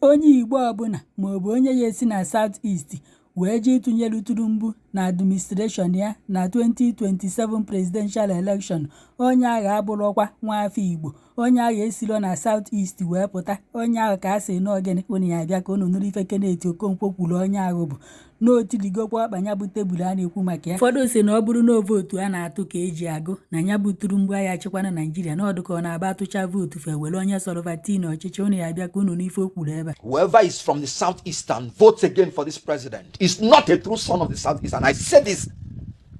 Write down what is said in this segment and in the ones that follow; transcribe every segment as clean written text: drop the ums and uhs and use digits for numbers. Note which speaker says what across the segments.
Speaker 1: onye Igbo ọbụla maọbụ onye ya esi na South East wee jee ịtụnyelu Tinubu na administration ya na 2027 presidential election, onye agha abụrụkwa nwaafọ Igbo, onye agha esilo na South East wee pụta. Onye ahụ ka a sị na ogene unu ya abịa ka unu nụrụ ife Kenneth Okonkwo kwuru onye ahụ bụ n'otiligokwa ọkpanya bụ tebụl a na-ekwu maka ya. Ụfọdụ si na ọ bụrụ na vootu a na-atụ ka eji agụ na ya bụ Tinubu agha achịkwana Naijiria, na ọdụ ka ọ na-aba atụcha vootu fe were onye sọrọvati na ọchịchị. Unu ya abịa ka unu n'ife o kwuru ebe.
Speaker 2: Whoever is from the Southeastern votes again for this president is not a true son of the Southeast. And I say this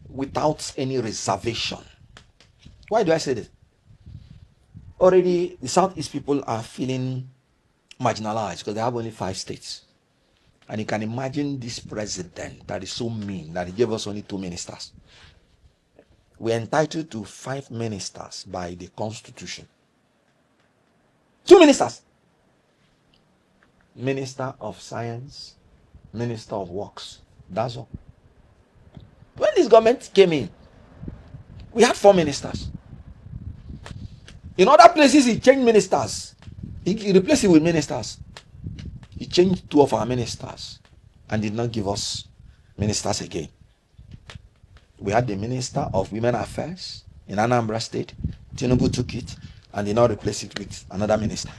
Speaker 2: without any reservation. Why do I say this? Already the Southeast people are feeling marginalized because they have only 5 states. And you can imagine this president that is so mean that he gave us only 2 ministers. We're entitled to 5 ministers by the Constitution. 2 ministers. Minister of Science, Minister of Works. That's all. When this government came in, we had 4 ministers. In other places, he changed ministers. He replaced it with ministers. He changed 2 of our ministers and did not give us ministers again. We had the Minister of Women Affairs in Anambra State. Tinubu took it and did not replace it with another minister.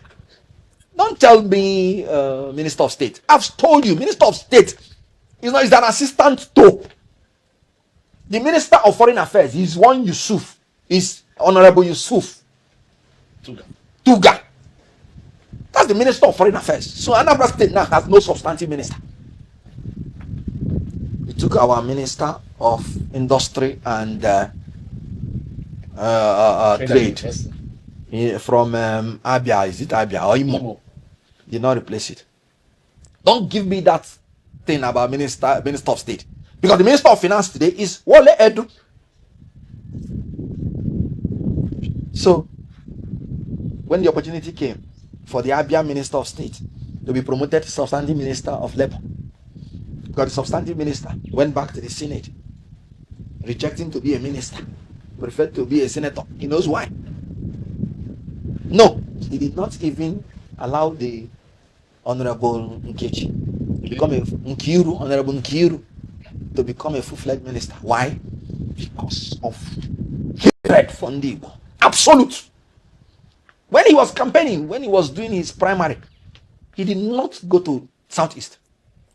Speaker 2: Don't tell me Minister of State. I've told you, Minister of State is an assistant to the Minister of Foreign Affairs. Is one Yusuf. Is Honorable Yusuf Tuga. That's the Minister of Foreign Affairs. So Anambra State now has no substantive minister. We took our Minister of Industry and Trade from Abia. Is it Abia or Imo? Did not replace it. Don't give me that thing about Minister of State, because the Minister of Finance today is Wole Edu. So when the opportunity came for the Abia Minister of State to be promoted to substantive Minister of Labor, because the substantive minister went back to the Senate, rejecting to be a minister, preferred to be a senator. He knows why. No, he did not even allow the Honorable Nkechi to become a Honorable Nkiru to become a full-fledged minister. Why? Because of hatred for Igbo. Absolute. When he was campaigning, when he was doing his primary, he did not go to Southeast.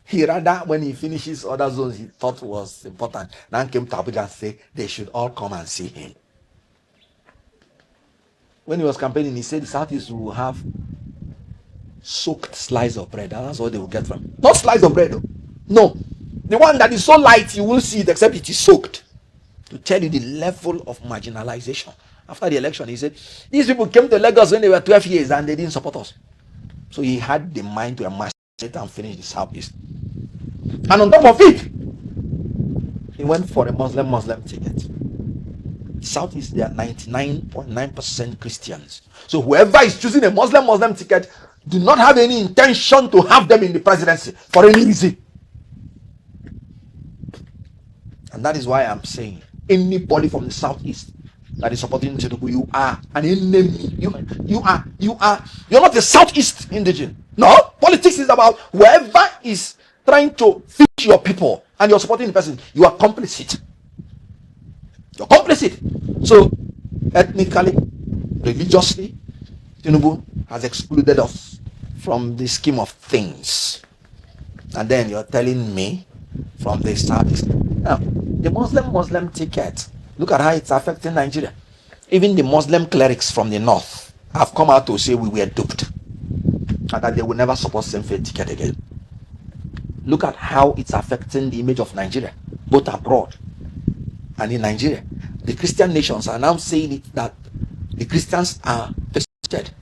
Speaker 2: He rather, when he finishes other zones he thought was important, now came to Abuja and say they should all come and see him. When he was campaigning, he said the Southeast will have soaked slice of bread. That's what they will get from. Not slice of bread, though. No. The one that is so light, you won't see it except it is soaked. To tell you the level of marginalization. After the election, he said, these people came to Lagos when they were 12 years and they didn't support us. So he had the mind to emasculate and finish the Southeast. And on top of it, he went for a Muslim ticket. Southeast, they are 99.9% Christians. So whoever is choosing a Muslim ticket do not have any intention to have them in the presidency for any reason. And that is why I'm saying, anybody from the Southeast that is supporting Tinubu, you are an enemy. You're not a Southeast indigene. No, politics is about whoever is trying to feed your people and you're supporting the person, you are complicit. You're complicit. So, ethnically, religiously, Tinubu has excluded us from the scheme of things. And then you're telling me from the Southeast. Now, the Muslim ticket, look at how it's affecting Nigeria. Even the Muslim clerics from the north have come out to say we were duped and that they will never support same-faith ticket again. Look at how it's affecting the image of Nigeria, both abroad and in Nigeria. The Christian nations are now saying it, that the Christians are persecuted.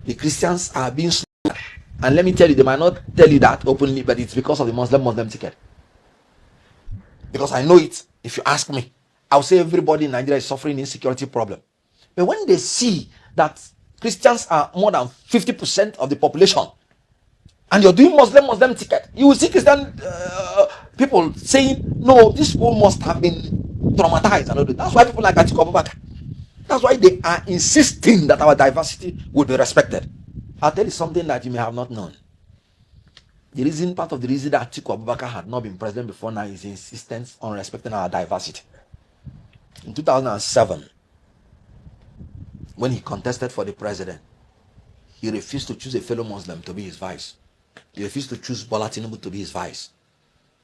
Speaker 2: The Christians are being slaughtered. And let me tell you, they might not tell you that openly, but it's because of the Muslim ticket. Because I know it. If you ask me, I'll say everybody in Nigeria is suffering insecurity problem. But when they see that Christians are more than 50% of the population, and you're doing Muslim ticket, you will see Christian people saying, no, this people must have been traumatized. And all that. That's why people like Atiku Abubakar, that's why they are insisting that our diversity will be respected. I'll tell you something that you may have not known. The reason, part of the reason that Atiku Abubakar had not been president before now is his insistence on respecting our diversity. In 2007, when he contested for the president, he refused to choose a fellow Muslim to be his vice. He refused to choose Bola Tinubu to be his vice.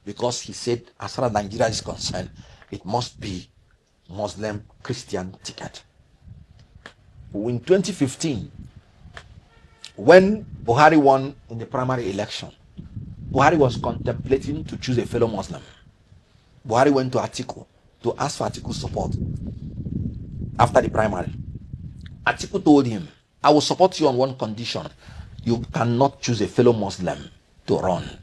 Speaker 2: Because he said, as far as Nigeria is concerned, it must be Muslim Christian ticket. In 2015, when Buhari won in the primary election, Buhari was contemplating to choose a fellow Muslim. Buhari went to Atiku to ask for Atiku's support after the primary. Atiku told him, I will support you on one condition. You cannot choose a fellow Muslim to run.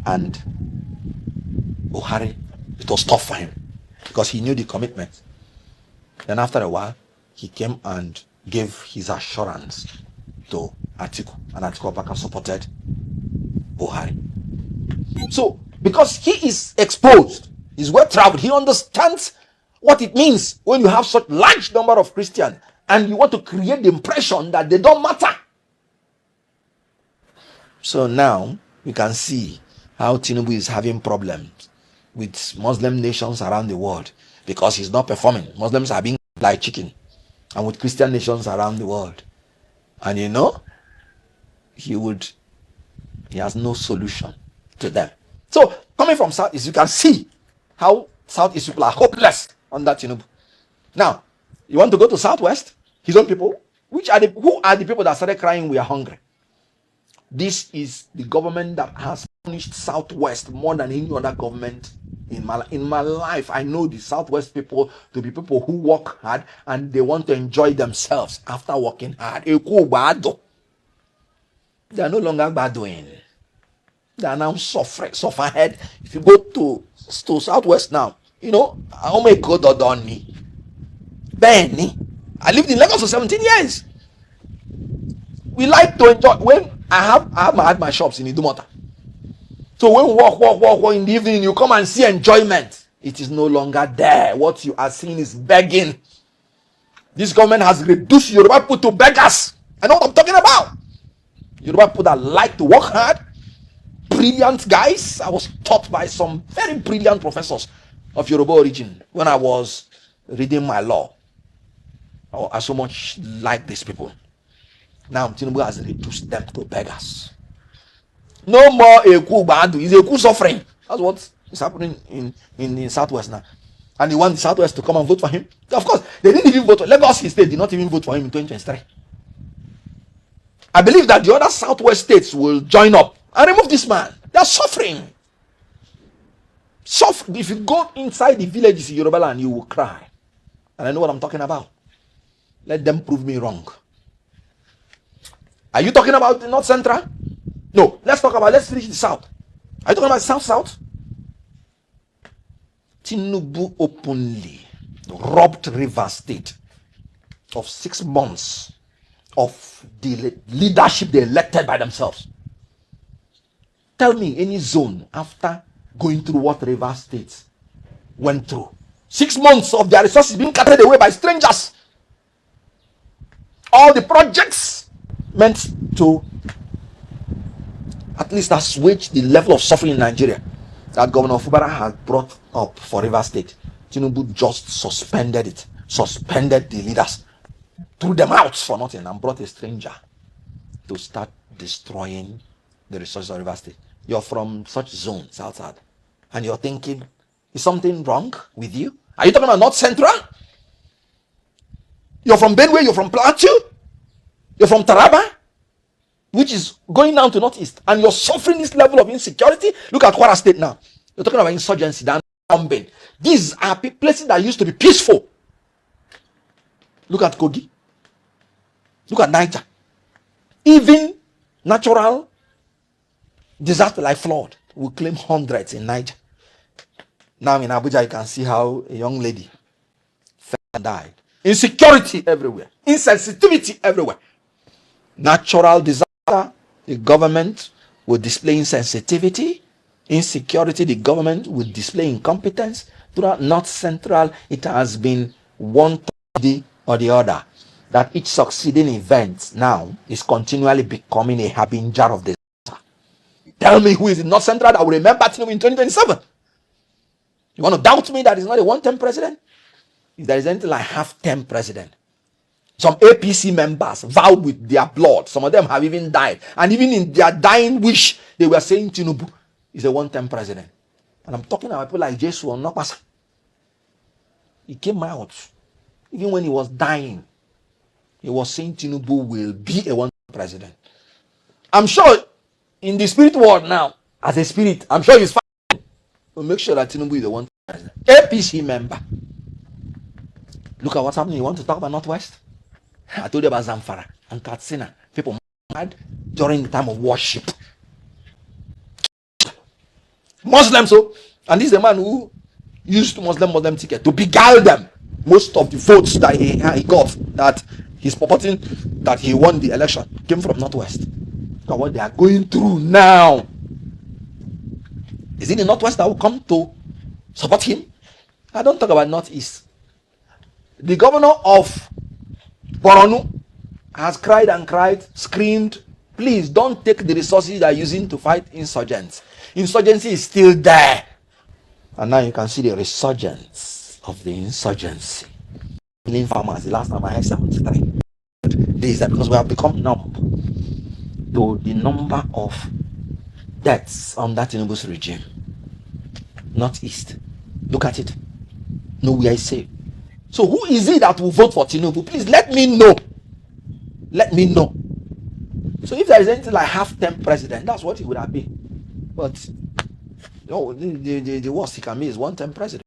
Speaker 2: And Buhari, it was tough for him because he knew the commitment. Then after a while, he came and gave his assurance to Atiku, and Atiku Abubakar supported Buhari. So, because he is exposed, he's well traveled, he understands what it means when you have such large number of Christians and you want to create the impression that they don't matter. So now we can see how Tinubu is having problems with Muslim nations around the world because he's not performing. Muslims are being like chicken, and with Christian nations around the world. And you know, he has no solution to them. So coming from Southeast, you can see how Southeast people are hopeless under Tinubu. Now, you want to go to Southwest, his own people, who are the people that started crying, we are hungry? This is the government that has punished Southwest more than any other government in my life. I know the Southwest people to be people who work hard and they want to enjoy themselves after working hard. They are no longer badoing. They are now sufferhead. If you go to Southwest now, you know, I make go Dodoni. Benny. I lived in Lagos for 17 years. We like to enjoy when I had my shops in Idumota. So when we walk in the evening, you come and see enjoyment. It is no longer there. What you are seeing is begging. This government has reduced Yoruba people to beggars. I know what I'm talking about. Yoruba people that like to work hard, brilliant guys. I was taught by some very brilliant professors of Yoruba origin when I was reading my law. I so much like these people. Now Tinubu has reduced them to beggars. No more Eku Badu. He's Eku suffering. That's what is happening in Southwest now. And he wants the Southwest to come and vote for him. Of course, they didn't even vote. Lagos State did not even vote for him in 2023. I believe that the other Southwest states will join up and remove this man. They are suffering. If you go inside the villages in Yoruba land, you will cry. And I know what I'm talking about. Let them prove me wrong. Are you talking about the North Central? No. Let's finish the South. Are you talking about South? Tinubu openly robbed Rivers State of 6 months of the leadership they elected by themselves. Tell me any zone after going through what Rivers State went through. 6 months of their resources being carried away by strangers. All the projects meant to at least assuage the level of suffering in Nigeria that Governor Fubara has brought up for Rivers State. Tinubu just suspended it, suspended the leaders, threw them out for nothing, and brought a stranger to start destroying the resources of Rivers State. You're from such zones outside, and you're thinking, is something wrong with you? Are you talking about North Central? You're from Benue, you're from Plateau, you're from Taraba, which is going down to Northeast, and you're suffering this level of insecurity. Look at Kwara State now. You're talking about insurgency, that bombing. These are places that used to be peaceful. Look at Kogi. Look at Niger. Even natural disaster like flood will claim hundreds in Niger. Now in Abuja, you can see how a young lady fell and died. Insecurity everywhere. Insensitivity everywhere. Natural disaster, the government will display insensitivity. Insecurity, the government will display incompetence. Throughout North Central, it has been one or the other. That each succeeding event now is continually becoming a harbinger of this. Tell me who is in North Central that will remember Tinubu in 2027. You want to doubt me that he's not a one-term president? If there is anything like half-term president. Some APC members vowed with their blood. Some of them have even died. And even in their dying wish, they were saying Tinubu is a one-term president. And I'm talking about people like Jesus or Nopasa. He came out. Even when he was dying, he was saying Tinubu will be a one-term president. I'm sure in the spirit world now, as a spirit, I'm sure he's fine. We'll make sure that Tinubu is a one-term president. APC member. Look at what's happening. You want to talk about Northwest? I told you about Zamfara and Katsina. People mad during the time of worship. Muslims, so, and this is the man who used Muslim ticket to beguile them. Most of the votes that he got, that he's purporting that he won the election, came from Northwest. Look at what they are going through now. Is it the Northwest that will come to support him? I don't talk about Northeast. The governor of Borno has cried and cried, screamed, please don't take the resources they are using to fight insurgents. Insurgency is still there. And now you can see the resurgence of the insurgency. Killing farmers, the last time I had 73. This is because we have become numb to the number of deaths under Tinubu's regime. Northeast. Look at it. Nowhere is safe. So who is it that will vote for Tinubu? Please let me know. Let me know. So if there is anything like half-term president, that's what it would have been. But the worst he can be is one-term president.